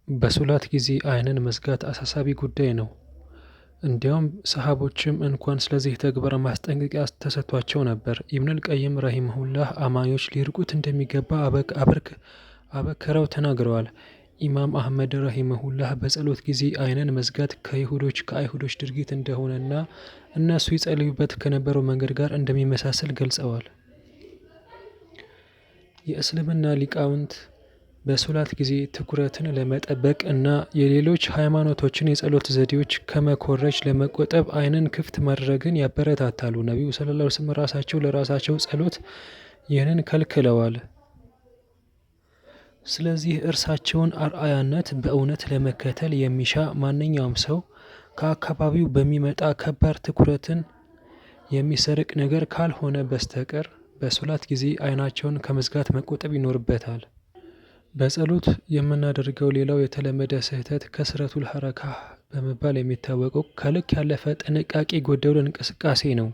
በሶላት ጊዜ ዓይንን መዝጋት አሳሳቢ ጉዳይ ነው። እንዲያውም ሰሃቦችም እንኳን ስለዚህ ተግባር ማስጠንቀቂያ ተሰጥቷቸው ነበር። ኢብኑል ቀይም ረሂመሁላህ አማኞች ሊርቁት እንደሚገባ አበክረው ተናግረዋል። ኢማም አሕመድ ረሂመሁላህ በጸሎት ጊዜ ዓይንን መዝጋት ከአይሁዶች ድርጊት እንደሆነና እነሱ ይጸልዩበት ከነበረው መንገድ ጋር እንደሚመሳሰል ገልጸዋል። የእስልምና ሊቃውንት በሶላት ጊዜ ትኩረትን ለመጠበቅ እና የሌሎች ሃይማኖቶችን የጸሎት ዘዴዎች ከመኮረጅ ለመቆጠብ ዓይንን ክፍት ማድረግን ያበረታታሉ። ነቢዩ ሰለላሁ ዐለይሂ ወሰለም ራሳቸው ለራሳቸው ጸሎት ይህንን ከልክለዋል። ስለዚህ እርሳቸውን አርአያነት በእውነት ለመከተል የሚሻ ማንኛውም ሰው ከአካባቢው በሚመጣ ከባድ ትኩረትን የሚሰርቅ ነገር ካልሆነ በስተቀር በሶላት ጊዜ ዓይናቸውን ከመዝጋት መቆጠብ ይኖርበታል። በጸሎት የምናደርገው ሌላው የተለመደ ስህተት ከስረቱል ሐረካህ በመባል የሚታወቀው ከልክ ያለፈ ጥንቃቄ የጎደለው እንቅስቃሴ ነው።